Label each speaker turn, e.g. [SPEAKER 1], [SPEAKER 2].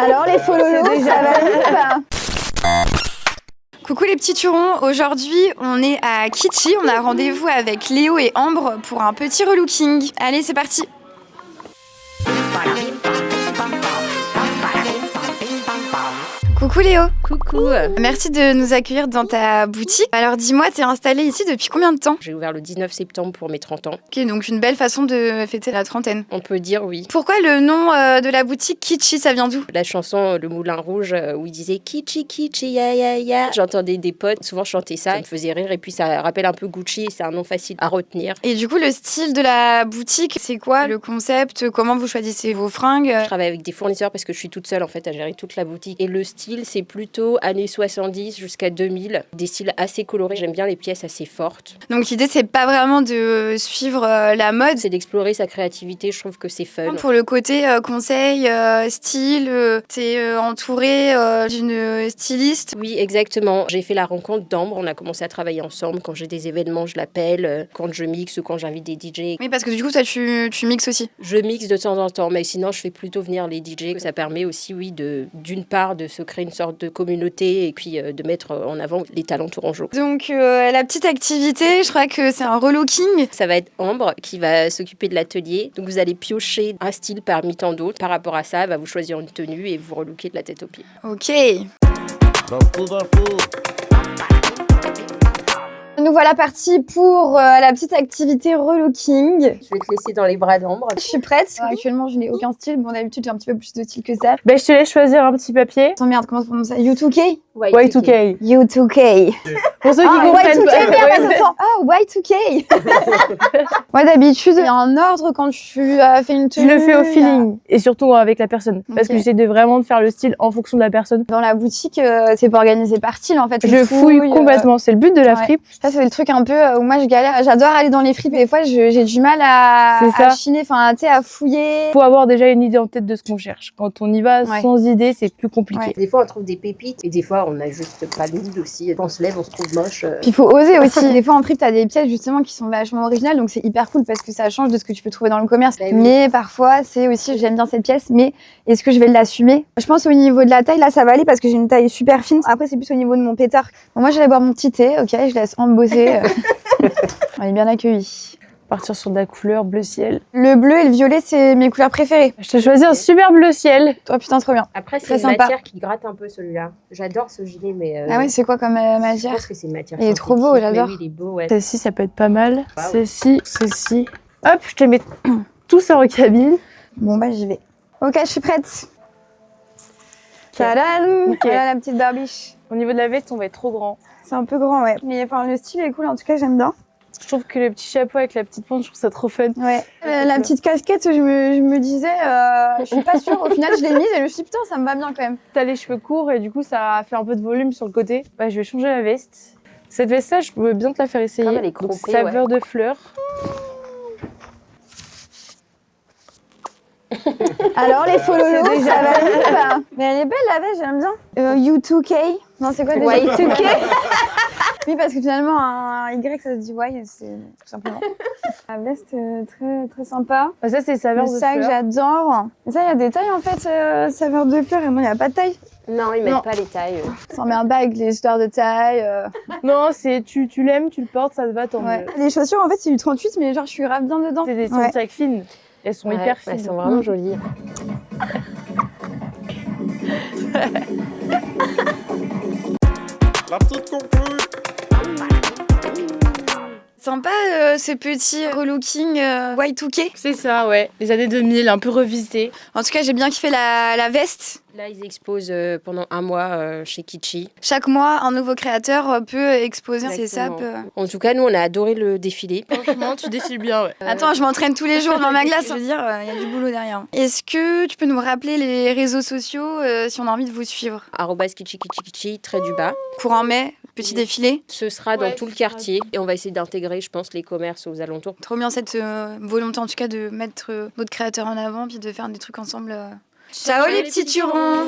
[SPEAKER 1] Alors les fololos, ça va vite ou pas?
[SPEAKER 2] Coucou les petits turons, aujourd'hui on est à Kitschy, on a rendez-vous avec Léo et Ambre pour un petit relooking. Allez c'est parti. Coucou Léo.
[SPEAKER 3] Coucou.
[SPEAKER 2] Merci de nous accueillir dans ta boutique. Alors dis-moi, t'es installée ici depuis combien de temps?
[SPEAKER 3] J'ai ouvert le 19 septembre pour mes 30 ans.
[SPEAKER 2] Ok, donc une belle façon de fêter la trentaine.
[SPEAKER 3] On peut dire oui.
[SPEAKER 2] Pourquoi le nom de la boutique Kitschy, ça vient d'où?
[SPEAKER 3] La chanson Le Moulin Rouge où il disait Kitschy, Kitschy, ya ya ya. J'entendais des potes souvent chanter ça me faisait rire et puis ça rappelle un peu Gucci et c'est un nom facile à retenir.
[SPEAKER 2] Et du coup, le style de la boutique, c'est quoi le concept? Comment vous choisissez vos fringues?
[SPEAKER 3] Je travaille avec des fournisseurs parce que je suis toute seule en fait à gérer toute la boutique. Et le style, c'est plutôt années 70 jusqu'à 2000. Des styles assez colorés. J'aime bien les pièces assez fortes.
[SPEAKER 2] Donc l'idée, c'est pas vraiment de suivre la mode.
[SPEAKER 3] C'est d'explorer sa créativité. Je trouve que c'est fun.
[SPEAKER 2] Pour le côté conseil, style, t'es entourée d'une styliste.
[SPEAKER 3] Oui, exactement. J'ai fait la rencontre d'Ambre. On a commencé à travailler ensemble. Quand j'ai des événements, je l'appelle. Quand je mixe ou quand j'invite des DJ.
[SPEAKER 2] Oui, parce que du coup, toi, tu mixes aussi.
[SPEAKER 3] Je mixe de temps en temps, mais sinon, je fais plutôt venir les DJ. Ça permet aussi, oui, d'une part, de se créer une sorte de communauté et puis de mettre en avant les talents tourangeaux.
[SPEAKER 2] Donc, la petite activité, je crois que c'est un relooking.
[SPEAKER 3] Ça va être Ambre qui va s'occuper de l'atelier. Donc, vous allez piocher un style parmi tant d'autres. Par rapport à ça, elle va vous choisir une tenue et vous relooker de la tête aux pieds.
[SPEAKER 2] Ok. Nous voilà partis pour la petite activité relooking.
[SPEAKER 3] Je vais te laisser dans les bras d'Ambre.
[SPEAKER 2] Je suis prête. Actuellement, je n'ai aucun style. Bon, d'habitude, j'ai un petit peu plus de style que ça.
[SPEAKER 4] Ben, je te laisse choisir un petit papier.
[SPEAKER 2] Attends, merde, comment on prononce ça? Y2K?
[SPEAKER 4] Y2K.
[SPEAKER 2] Y2K.
[SPEAKER 4] Pour ceux qui comprennent
[SPEAKER 2] Y2K, merde,
[SPEAKER 4] pas.
[SPEAKER 2] attends. Ah, Y2K. Moi, d'habitude, il y a un ordre quand tu fais une
[SPEAKER 4] Je
[SPEAKER 2] tenue.
[SPEAKER 4] le fais au feeling et surtout avec la personne. Parce que j'essaie de vraiment de faire le style en fonction de la personne.
[SPEAKER 2] Dans la boutique, c'est pas organisé par style, en fait.
[SPEAKER 4] Je fouille complètement. C'est le but de la fripe.
[SPEAKER 2] Ça, c'est le truc un peu où moi, je galère. J'adore aller dans les fripes et des fois, j'ai du mal à chiner, enfin, tu sais, à fouiller.
[SPEAKER 4] Faut avoir déjà une idée en tête de ce qu'on cherche. Quand on y va sans idée, c'est plus compliqué.
[SPEAKER 3] Ouais. Des fois, on trouve des pépites et des fois, on n'a juste pas le mood aussi. On se lève, on se trouve moche.
[SPEAKER 2] Puis il faut oser aussi. Des fois en fripe, t'as des pièces justement qui sont vachement originales, donc c'est hyper cool parce que ça change de ce que tu peux trouver dans le commerce.
[SPEAKER 3] Oui.
[SPEAKER 2] Mais parfois, c'est aussi, j'aime bien cette pièce, mais est-ce que je vais l'assumer? Je pense au niveau de la taille, là, ça va aller parce que j'ai une taille super fine. Après, c'est plus au niveau de mon pétard. Bon, moi, j'allais boire mon petit thé, ok, je laisse Ambre bosser. On est bien accueillis.
[SPEAKER 4] Partir sur de la couleur bleu ciel.
[SPEAKER 2] Le bleu et le violet, c'est mes couleurs préférées.
[SPEAKER 4] Je t'ai choisi un super bleu ciel.
[SPEAKER 2] Oh putain, trop bien.
[SPEAKER 3] Après, c'est
[SPEAKER 2] Très
[SPEAKER 3] une
[SPEAKER 2] sympa.
[SPEAKER 3] matière qui gratte un peu celui-là. J'adore ce gilet, mais.
[SPEAKER 2] Ah ouais, c'est quoi comme
[SPEAKER 3] Je
[SPEAKER 2] matière?
[SPEAKER 3] pense que c'est une matière.
[SPEAKER 2] Il est trop beau,
[SPEAKER 3] synthétique,
[SPEAKER 2] j'adore.
[SPEAKER 3] mais oui, il est beau, ouais.
[SPEAKER 4] Celle-ci, ça peut être pas mal.
[SPEAKER 3] Wow.
[SPEAKER 4] Celle-ci. Hop, je te mets tout ça en cabine.
[SPEAKER 2] Bon, bah, j'y vais. Ok, je suis prête. Tadam!
[SPEAKER 4] Ok.
[SPEAKER 2] Voilà la petite barbiche.
[SPEAKER 4] Au niveau de la veste, on va être trop grand.
[SPEAKER 2] C'est un peu grand, ouais. Mais enfin, le style est cool, en tout cas, j'aime bien.
[SPEAKER 4] Je trouve que le petit chapeau avec la petite pointe, je trouve ça trop fun.
[SPEAKER 2] Ouais. La petite casquette, je me disais, je suis pas sûre. Au final, je l'ai mise et je me suis dit, putain, ça me va bien quand même.
[SPEAKER 4] T'as les cheveux courts et du coup, ça fait un peu de volume sur le côté. Bah, je vais changer la veste. Cette veste-là, je peux bien te la faire essayer.
[SPEAKER 3] Comme elle est
[SPEAKER 4] Donc,
[SPEAKER 3] croppée,
[SPEAKER 4] saveur de fleurs.
[SPEAKER 2] Alors, les fololos,
[SPEAKER 4] C'est déjà
[SPEAKER 2] ça va vite ou pas? Mais elle est belle, la veste, j'aime bien. U2K. Non, c'est quoi déjà?
[SPEAKER 3] Y2K.
[SPEAKER 2] Oui, parce que finalement, un Y, ça se dit Y, c'est tout simplement. La veste, très, très sympa.
[SPEAKER 4] Bah, ça, c'est saveur
[SPEAKER 2] Le
[SPEAKER 4] de
[SPEAKER 2] sac,
[SPEAKER 4] fleurs.
[SPEAKER 2] j'adore. Et ça, il y a des tailles, en fait, saveur de fleurs. Et moi, il n'y a pas de taille.
[SPEAKER 3] Non, ils mettent
[SPEAKER 2] Non.
[SPEAKER 3] pas les tailles.
[SPEAKER 2] S'emmerde pas avec les histoires de taille.
[SPEAKER 4] Non, c'est tu l'aimes, tu le portes, ça te va, tant
[SPEAKER 2] Ouais.
[SPEAKER 4] mieux.
[SPEAKER 2] Les chaussures, en fait, c'est du 38, mais genre, je suis grave bien dedans.
[SPEAKER 4] C'est des
[SPEAKER 2] Ouais.
[SPEAKER 4] sentiers fines. Elles sont
[SPEAKER 3] Ouais,
[SPEAKER 4] hyper fines.
[SPEAKER 3] elles sont vraiment jolies.
[SPEAKER 5] La petite conclue.
[SPEAKER 2] Sympa ce petit relooking Y2K.
[SPEAKER 4] C'est ça, ouais. Les années 2000, un peu revisité.
[SPEAKER 2] En tout cas, j'ai bien kiffé la veste.
[SPEAKER 3] Là, ils exposent pendant un mois chez Kitschy.
[SPEAKER 2] Chaque mois, un nouveau créateur peut exposer ses
[SPEAKER 3] Exactement.
[SPEAKER 2] sapes.
[SPEAKER 3] En tout cas, nous, on a adoré le défilé.
[SPEAKER 4] Franchement, tu défiles bien, ouais.
[SPEAKER 2] Attends, je m'entraîne tous les jours dans ma glace. Je veux dire, il y a du boulot derrière. Est-ce que tu peux nous rappeler les réseaux sociaux si on a envie de vous suivre?
[SPEAKER 3] @kitschy, trait du bas.
[SPEAKER 2] Courant mai, petit défilé.
[SPEAKER 3] Ce sera dans
[SPEAKER 4] Ouais,
[SPEAKER 3] tout le
[SPEAKER 4] ce sera-
[SPEAKER 3] quartier. Et on va essayer d'intégrer, je pense, les commerces aux alentours.
[SPEAKER 2] Trop bien cette volonté, en tout cas, de mettre notre créateur en avant puis de faire des trucs ensemble. Ciao les petits turons!